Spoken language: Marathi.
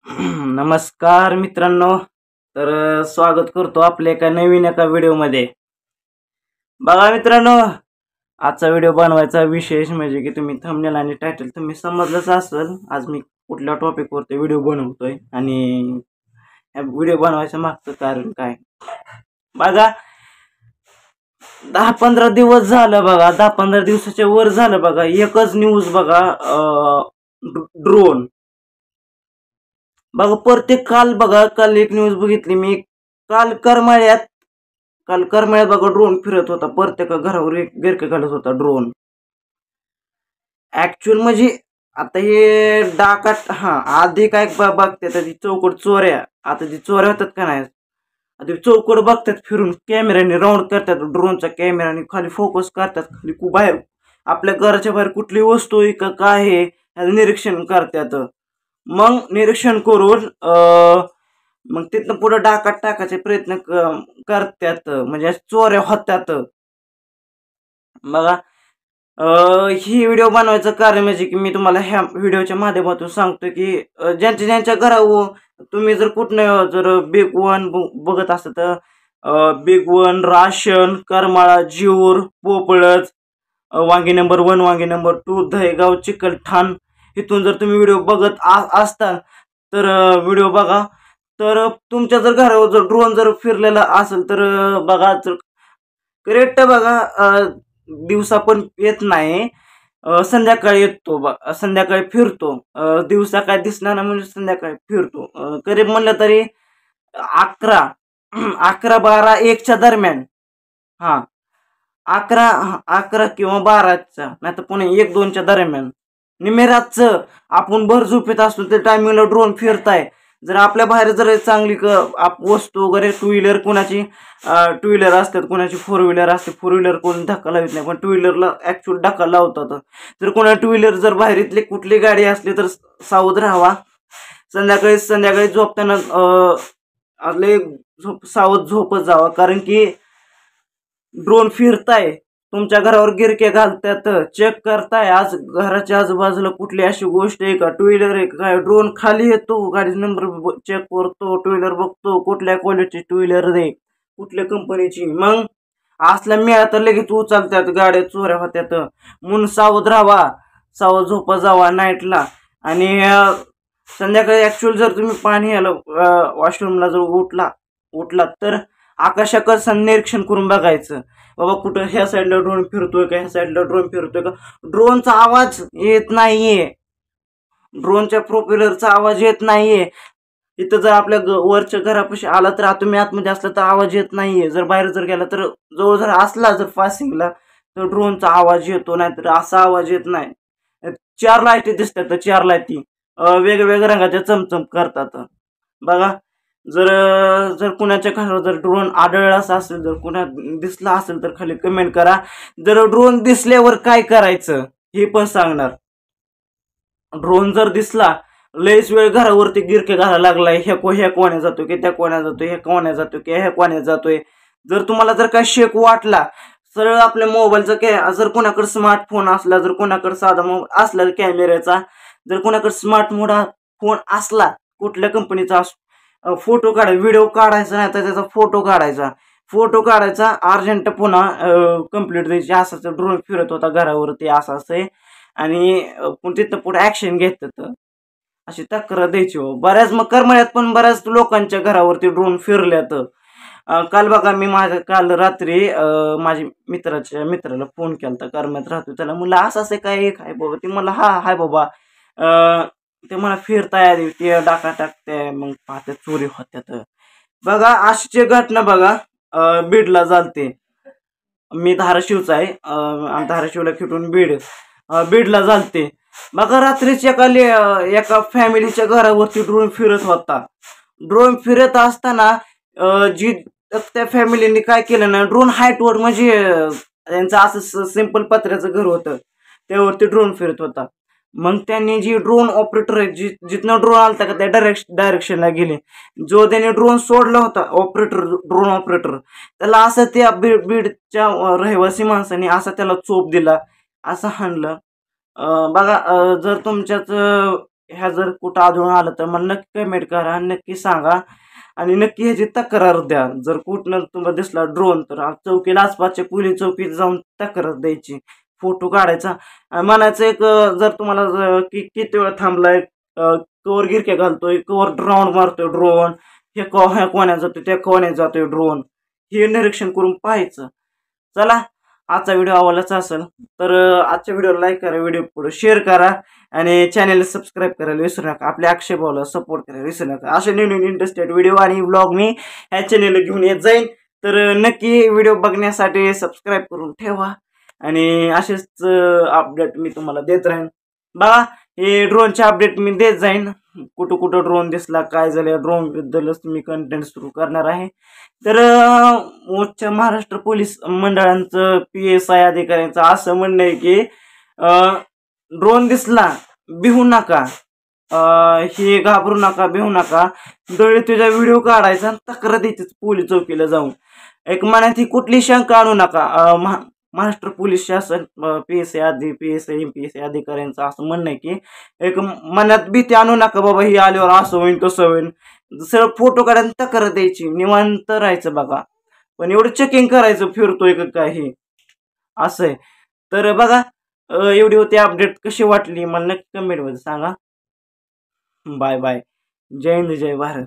नमस्कार मित्रांनो. स्वागत करतो आपल्या एका व्हिडिओमध्ये. बघा मित्रांनो, आजचा व्हिडिओ बनवायचा विशेष म्हणजे की तुम्ही थंबनेल आणि टायटल तुम्ही समजलंच असेल. आज मी कुठल्या टॉपिकवरती व्हिडिओ बनवतोय आणि व्हिडिओ बनवायचं मागचं कारण काय. बघा 10-15 दिवस झालं बघा, 10-15 दिवसाच्या वर झालं बघा. एकच न्यूज बघा, ड्रोन बघा. प्रत्येक काल एक न्यूज बघितली मी. काल करमाळ्यात बघा ड्रोन फिरत होता. प्रत्येक घरावर एक गिरके घालत होता ड्रोन. ऍक्च्युअल म्हणजे आता हे डाकात आधी काय बघते ती चौकट चोऱ्या. आता ती चोऱ्या होतात का नाही, आता चौकट बघतात फिरून, कॅमेऱ्याने राऊंड करतात, ड्रोनचा कॅमेराने खाली फोकस करतात, खाली बाहेर आपल्या घराच्या बाहेर कुठली वस्तू आहे का काय आहे ह्याचं निरीक्षण करतात. मग निरीक्षण करून मग तिथनं पुढे डाकात टाकायचे प्रयत्न करतात, म्हणजे चोऱ्या होतात बघा. ही व्हिडिओ बनवायचं कारण म्हणजे की मी तुम्हाला ह्या व्हिडिओच्या माध्यमातून सांगतो की ज्यांच्या घरावर तुम्ही जर कुठनं जर बिग वन बघत असाल तर बिग वन, राशन, करमाळा, जीवर, पोपळज, वांगी नंबर 1, वांगी नंबर 2, दहेगाव, चिकलठाण इथून जर तुम्ही व्हिडिओ बघत असताल तर व्हिडिओ बघा. तर तुमच्या जर घरावर जर ड्रोन जर फिरलेला असेल तर बघा, तर करेक्ट बघा, दिवसा पण येत नाही, संध्याकाळी येतो, संध्याकाळी फिरतो. दिवसा काय दिसणार नाही म्हणजे संध्याकाळी फिरतो. करीब म्हणलं तरी 11-12-1च्या दरम्यान. 11 किंवा 12च्या, नाही तर पुणे 1-2च्या दरम्यान निमेरातचं आपण भर झोपेत असतो त्या टायमिंगला ड्रोन फिरताय. जर आपल्या बाहेर जर चांगली वस्तू वगैरे, टू व्हीलर, कोणाची टू व्हीलर असतात, कोणाची 4 व्हीलर असते. 4 व्हीलर कोण धक्का लावत नाही, पण टू व्हीलरला ऍक्च्युअल धक्का लावतात. जर कोणा टू व्हीलर जर बाहेरीतली कुठली गाडी असली तर सावध राहावा. संध्याकाळी झोपताना सावध झोपत जावा, कारण की ड्रोन फिरताय, तुमच्या घरावर गिरके घालतात, चेक करताय आज घराच्या आजूबाजूला कुठली अशी गोष्ट आहे का, टू व्हीलर आहे काय. ड्रोन खाली येतो, गाडी नंबर चेक करतो, टू व्हीलर बघतो, कुठल्या क्वालिटी टू व्हीलर आहे, कुठल्या कंपनीची. मग असल्या मिळा तर लगेच उचलतात, गाड्या चोऱ्या होत्यात. म्हणून सावध राहावा, सावध झोपा जावा नाईटला. आणि संध्याकाळी ऍक्च्युअल जर तुम्ही पाणी यायला वॉशरूमला जर उठला तर आकाशाकडचं निरीक्षण करून बघायचं, बाबा कुठं ह्या साईडला ड्रोन फिरतोय का, ह्या साईडला ड्रोन फिरतोय का. ड्रोनचा आवाज येत नाहीये, ड्रोनच्या प्रोपेलरचा आवाज येत नाहीये. इथं जर आपल्या वरच्या घरापाशी आला तर तुम्ही आतमध्ये असला तर आवाज येत नाहीये. जर बाहेर जर गेला तर जवळ जर असला जर पासिंगला तर ड्रोनचा आवाज येतो, नाहीतर असा आवाज येत नाही. 4 लाईटी दिसतात, तर 4 लाईटी वेगवेगळ्या रंगाच्या चमचम करतात बघा. जर कुणाच्या घरावर जर ड्रोन आढळला असेल, जर कुणा दिसला असेल तर खाली कमेंट करा. जर ड्रोन दिसल्यावर काय करायचं हे पण सांगणार. ड्रोन जर दिसला, लयच वेळ घरावरती गिरके घालायला लागलाय, ह्या कोण्या जातोय की त्या कोण्या जातोय, ह्या कोण्या जातोय की ह्या कोण्या जातोय. जर तुम्हाला जर काय शेक वाटला, सरळ आपल्या मोबाईलचा जर कोणाकडे स्मार्टफोन असला, जर कोणाकडे साधा मोबाईल असला कॅमेऱ्याचा, जर कोणाकडे स्मार्ट फोन असला कुठल्या कंपनीचा, फोटो व्हिडिओ काढायचा, नाही तर त्याचा फोटो काढायचा अर्जंट, पुन्हा कंप्लीट द्यायची. असाच ड्रोन फिरत होता घरावरती असं आहे, आणि तिथं पुढे ऍक्शन घेतात, अशी तक्रार द्यायची. बऱ्याच मग करमाळ्यात पण बऱ्याच लोकांच्या घरावरती ड्रोन फिरल्यात. काल बघा, मी काल रात्री माझ्या मित्राला फोन केला, करमाळ्यात राहतो, त्याला म्हणलं असं काय बाबा. ती मला हाय बाबा, ते मला फिरताय, ते डाका टाकते, मग पाहते चोरी होत्यात बघा. अशीची घटना बघा बीडला झालते. मी धाराशिवचा आहे, धाराशिवला खेटून बीडला झालते बघा. रात्रीच्या एका फॅमिलीच्या घरावरती ड्रोन फिरत होता. ड्रोन फिरत असताना जी त्या फॅमिलीने काय केलं ना, ड्रोन हाईटवर, म्हणजे त्यांचं असं सिंपल पत्र्याचं घर होतं, त्यावरती ड्रोन फिरत होता. मग त्यांनी जी ड्रोन ऑपरेटर आहे, जिथनं ड्रोन आलता का त्या डायरेक्शनला गेले. जो त्याने ड्रोन सोडला होता ड्रोन ऑपरेटर, त्याला असं त्या बीडच्या रहिवासी माणसाने असं त्याला चोप दिला, असं हाणलं बघा. जर तुमच्याच ह्या जर कुठं आढळून आलं तर मला नक्की कमेंट करा आणि नक्की सांगा आणि नक्की ह्याची तक्रार द्या. जर कुठनं तुम्हाला दिसला ड्रोन तर चौकीला आसपासच्या पोलीस चौकीत जाऊन तक्रार द्यायची, फोटो काढायचा आणि म्हणायचं एक जर तुम्हाला किती वेळ थांबलाय, कवर गिरक्या घालतोय, कवर राऊंड मारतोय ड्रोन, हे ह्या कोण्यात जातोय त्या कोण्यात जातोय ड्रोन, हे निरीक्षण करून पाहायचं. चला, आजचा व्हिडिओ आवडलाच असेल तर आजच्या व्हिडिओला लाईक करा, व्हिडिओ पुढे शेअर करा आणि चॅनलला सबस्क्राईब करायला विसरू नका. आपल्या अक्षय भाऊला सपोर्ट करायला विसरू नका. असे नवीन इंटरेस्टेड व्हिडिओ आणि व्लॉग मी ह्या चॅनलला घेऊन येत जाईन, तर नक्की व्हिडिओ बघण्यासाठी सबस्क्राईब करून ठेवा आणि असेच अपडेट मी तुम्हाला देत राहीन. बघा, हे ड्रोनचे अपडेट मी देत जाईन. कुठं कुठं ड्रोन दिसला, काय झालं, ड्रोन बद्दलच मी कंटेंट सुरू करणार आहे. तर उच्च महाराष्ट्र पोलीस मंडळांचं PSI अधिकाऱ्यांचं असं म्हणणं आहे की ड्रोन दिसला भिवू नका, हे घाबरू नका, भिवू नका, दळी तुझा व्हिडिओ काढायचा आणि तक्रार द्यायची पोलीस चौकीला जाऊन. एक मनात ही कुठली शंका आणू नका. महाराष्ट्र पोलीस शासन PSI MPSI अधिकाऱ्यांचं असं म्हणणं आहे की एक मनात भीती आणू नका, बाबा ही आल्यावर असं होईल तसं होईल. सरळ फोटो काढायला तक्रार द्यायची, निवांत राहायचं. बघा, पण एवढं चेकिंग करायचं फिरतोय का काय हे असं आहे. तर बघा, एवढी होती अपडेट. कशी वाटली मला नक्की कमेंटमध्ये सांगा. Bye bye. जय हिंद, जय भारत.